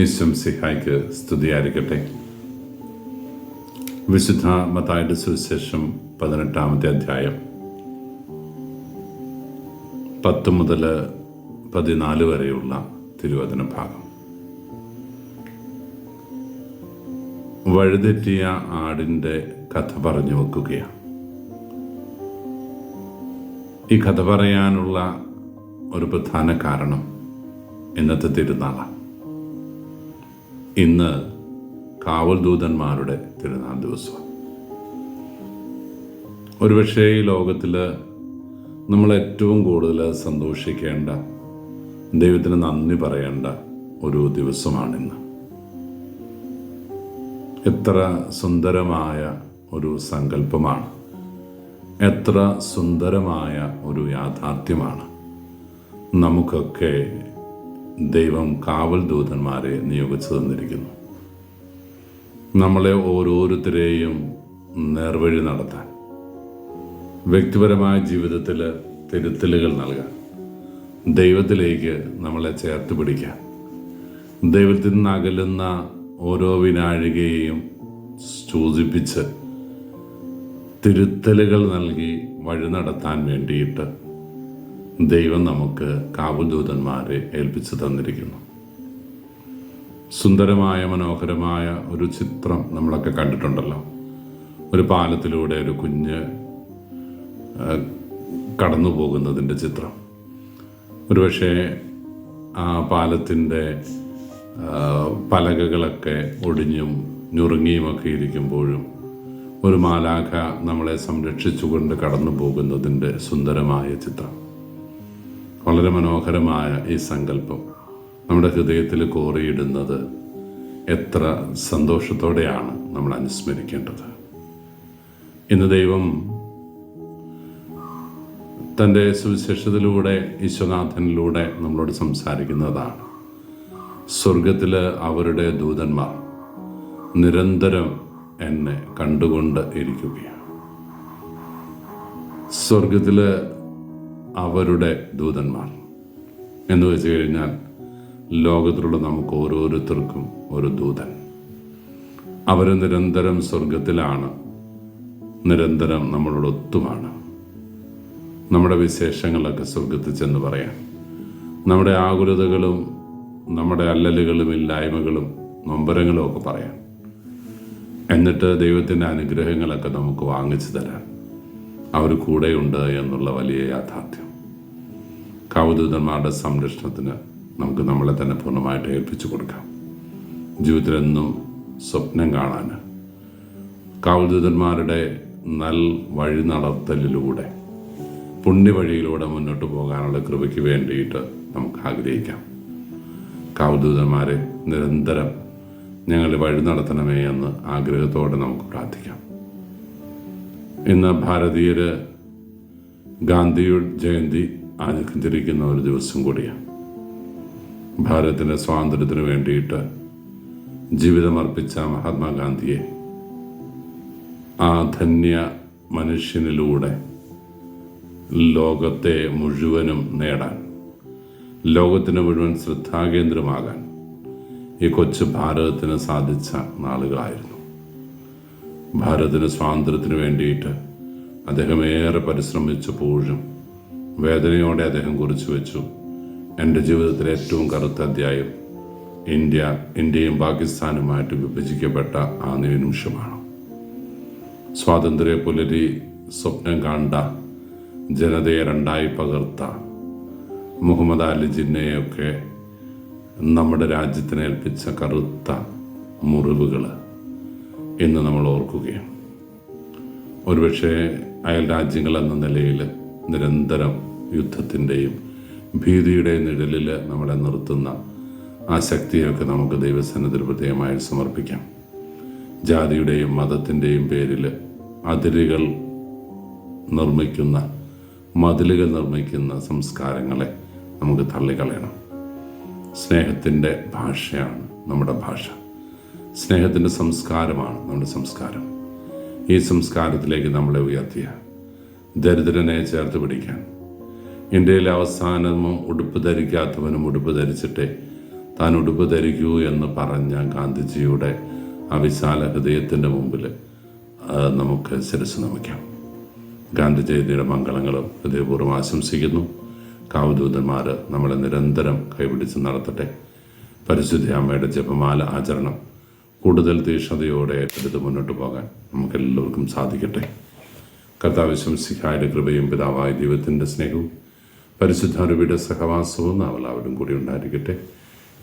ഈശ്വംസിഹായ്ക്ക് സ്തുതിയായിരിക്കട്ടെ. വിശുദ്ധ മത്തായിയുടെ സുവിശേഷം 18-ാമത്തെ അധ്യായം 10 മുതൽ 14 വരെയുള്ള തിരുവചന ഭാഗം. വഴിതെറ്റിയ ആടിൻ്റെ കഥ പറഞ്ഞു വെക്കുകയാണ്. ഈ കഥ പറയാനുള്ള ഒരു പ്രധാന കാരണം ഇന്നത്തെ തിരുനാളാണ്. ഇന്ന് കാവൽ ദൂതന്മാരുടെ തിരുനാൾ ദിവസം. ഒരുപക്ഷേ ഈ ലോകത്തിൽ നമ്മൾ ഏറ്റവും കൂടുതൽ സന്തോഷിക്കേണ്ട, ദൈവത്തിന് നന്ദി പറയേണ്ട ഒരു ദിവസമാണിന്ന്. എത്ര സുന്ദരമായ ഒരു സങ്കല്പമാണ്, എത്ര സുന്ദരമായ ഒരു യാഥാർത്ഥ്യമാണ്. നമുക്കൊക്കെ ദൈവം കാവൽ ദൂതന്മാരെ നിയോഗിച്ചു തന്നിരിക്കുന്നു. നമ്മളെ ഓരോരുത്തരെയും നേർവഴി നടത്താൻ, വ്യക്തിപരമായ ജീവിതത്തിൽ തിരുത്തലുകൾ നൽകാൻ, ദൈവത്തിലേക്ക് നമ്മളെ ചേർത്ത് പിടിക്കാൻ, ദൈവത്തിൽ നിന്ന് അകലുന്ന ഓരോ വിനാഴികയെയും സൂചിപ്പിച്ച് തിരുത്തലുകൾ നൽകി വഴി നടത്താൻ വേണ്ടിയിട്ട് ദൈവം നമുക്ക് കാവൽദൂതന്മാരെ ഏൽപ്പിച്ചു തന്നിരിക്കുന്നു. സുന്ദരമായ മനോഹരമായ ഒരു ചിത്രം നമ്മളൊക്കെ കണ്ടിട്ടുണ്ടല്ലോ. ഒരു പാലത്തിലൂടെ ഒരു കുഞ്ഞ് കടന്നു പോകുന്നതിൻ്റെ ചിത്രം. ഒരുപക്ഷെ ആ പാലത്തിൻ്റെ പലകകളൊക്കെ ഒടിഞ്ഞും ഞുറുങ്ങിയുമൊക്കെ ഇരിക്കുമ്പോഴും ഒരു മാലാഖ നമ്മളെ സംരക്ഷിച്ചുകൊണ്ട് കടന്നു പോകുന്നതിൻ്റെ സുന്ദരമായ ചിത്രം. വളരെ മനോഹരമായ ഈ സങ്കല്പം നമ്മുടെ ഹൃദയത്തിൽ കോറിയിടുന്നത് എത്ര സന്തോഷത്തോടെയാണ് നമ്മൾ അനുസ്മരിക്കേണ്ടത്. ഇന്ന് ദൈവം തൻ്റെ സുവിശേഷത്തിലൂടെ, ഈശ്വനാഥനിലൂടെ നമ്മളോട് സംസാരിക്കുന്നതാണ്. സ്വർഗത്തിൽ അവരുടെ ദൂതന്മാർ നിരന്തരം എന്നെ കണ്ടുകൊണ്ട് ഇരിക്കുകയാണ്. സ്വർഗത്തിൽ അവരുടെ ദൂതന്മാർ എന്ന് വെച്ച് കഴിഞ്ഞാൽ ലോകത്തിലുള്ള നമുക്ക് ഓരോരുത്തർക്കും ഒരു ദൂതൻ. അവർ നിരന്തരം സ്വർഗത്തിലാണ്, നിരന്തരം നമ്മളോടൊത്തുമാണ്. നമ്മുടെ വിശേഷങ്ങളൊക്കെ സ്വർഗത്തിൽ ചെന്ന് പറയാൻ, നമ്മുടെ ആകുലതകളും നമ്മുടെ അല്ലലുകളും ഇല്ലായ്മകളും നൊമ്പരങ്ങളും ഒക്കെ പറയാൻ, എന്നിട്ട് ദൈവത്തിൻ്റെ അനുഗ്രഹങ്ങളൊക്കെ നമുക്ക് വാങ്ങിച്ചു തരാൻ അവർ കൂടെയുണ്ട് എന്നുള്ള വലിയ യാഥാർത്ഥ്യം. കാവൽദൂതന്മാരുടെ സംരക്ഷണത്തിന് നമുക്ക് നമ്മളെ തന്നെ പൂർണ്ണമായിട്ട് ഏൽപ്പിച്ചു കൊടുക്കാം. ജീവിതത്തിലെന്നും സ്വപ്നം കാണാൻ, കാവൽദൂതന്മാരുടെ വഴി നടത്തലിലൂടെ, പുണ്യവഴിയിലൂടെ മുന്നോട്ട് പോകാനുള്ള കൃപയ്ക്ക് വേണ്ടിയിട്ട് നമുക്ക് ആഗ്രഹിക്കാം. കാവൽദൂതന്മാരെ നിരന്തരം ഞങ്ങൾ വഴി നടത്തണമേ എന്ന് ആഗ്രഹത്തോടെ നമുക്ക് പ്രാർത്ഥിക്കാം. ഇന്ന് ഭാരതീയർ ഗാന്ധിയുടെ ജയന്തി ആചരിക്കുന്ന ഒരു ദിവസം കൂടിയാണ്. ഭാരതത്തിൻ്റെ സ്വാതന്ത്ര്യത്തിന് വേണ്ടിയിട്ട് ജീവിതമർപ്പിച്ച മഹാത്മാഗാന്ധിയെ ആ ധന്യ മനുഷ്യനിലൂടെ ലോകത്തെ മുഴുവനും നേടാൻ, ലോകത്തിന് മുഴുവൻ ശ്രദ്ധാകേന്ദ്രമാകാൻ ഈ കൊച്ചു ഭാരതത്തിന് സാധിച്ച നാളുകളായിരുന്നു. ഭാരതത്തിന് സ്വാതന്ത്ര്യത്തിന് വേണ്ടിയിട്ട് അദ്ദേഹം ഏറെ പരിശ്രമിച്ചപ്പോഴും വേദനയോടെ അദ്ദേഹം കുറിച്ചു വെച്ചു, എൻ്റെ ജീവിതത്തിലെ ഏറ്റവും കറുത്ത അധ്യായം ഇന്ത്യയും പാകിസ്ഥാനുമായിട്ട് വിഭജിക്കപ്പെട്ട ആ നിമിഷമാണ്. സ്വാതന്ത്ര്യ പുലരി സ്വപ്നം കണ്ട, ജനതയെ രണ്ടായി പകർത്ത മുഹമ്മദ് അലി ജിന്നയൊക്കെ നമ്മുടെ രാജ്യത്തിന് ഏൽപ്പിച്ച കറുത്ത മുറിവുകൾ ഇന്ന് നമ്മൾ ഓർക്കുകയാണ്. ഒരുപക്ഷെ അയൽ രാജ്യങ്ങൾ എന്ന നിലയിൽ നിരന്തരം യുദ്ധത്തിൻ്റെയും ഭീതിയുടെയും നിഴലിൽ നമ്മളെ നിർത്തുന്ന ആ ശക്തിയൊക്കെ നമുക്ക് ദൈവസന്നിധിയിൽ പ്രത്യേകമായി സമർപ്പിക്കാം. ജാതിയുടെയും മതത്തിൻ്റെയും പേരിൽ അതിരുകൾ നിർമ്മിക്കുന്ന, മതിലുകൾ നിർമ്മിക്കുന്ന സംസ്കാരങ്ങളെ നമുക്ക് തള്ളിക്കളയണം. സ്നേഹത്തിൻ്റെ ഭാഷയാണ് നമ്മുടെ ഭാഷ. സ്നേഹത്തിൻ്റെ സംസ്കാരമാണ് നമ്മുടെ സംസ്കാരം. ഈ സംസ്കാരത്തിലേക്ക് നമ്മളെ ഉയർത്തിയ ദരിദ്രനെ ചേർത്ത് പിടിക്കാൻ, ഇന്ത്യയിലെ അവസാനവും ഉടുപ്പ് ധരിക്കാത്തവനും ഉടുപ്പ് ധരിച്ചിട്ടേ താൻ ഉടുപ്പ് ധരിക്കൂ എന്ന് പറഞ്ഞ ഗാന്ധിജിയുടെ ആ വിശാല ഹൃദയത്തിൻ്റെ മുമ്പിൽ നമുക്ക് ശിരസ് നമിക്കാം. ഗാന്ധി ജയന്തിയുടെ മംഗളങ്ങളും ഹൃദയപൂർവ്വം ആശംസിക്കുന്നു. കാവ്ദൂതന്മാർ നമ്മളെ നിരന്തരം കൈപിടിച്ച് നടത്തട്ടെ. പരിശുദ്ധ അമ്മയുടെ ജപമാല ആചരണം കൂടുതൽ തീക്ഷ്ണതയോടെ ഏറ്റെടുത്ത് മുന്നോട്ട് പോകാൻ നമുക്കെല്ലാവർക്കും സാധിക്കട്ടെ. കർത്താവ് മിശിഹായുടെ കൃപയും പിതാവായ ദൈവത്തിൻ്റെ സ്നേഹവും പരിശുദ്ധാരൂപിയുടെ സഹവാസവും നാം എല്ലാവരും കൂടി ഉണ്ടായിരിക്കട്ടെ,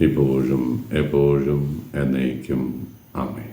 ഇപ്പോഴും എപ്പോഴും എന്നേക്കും. ആമേൻ.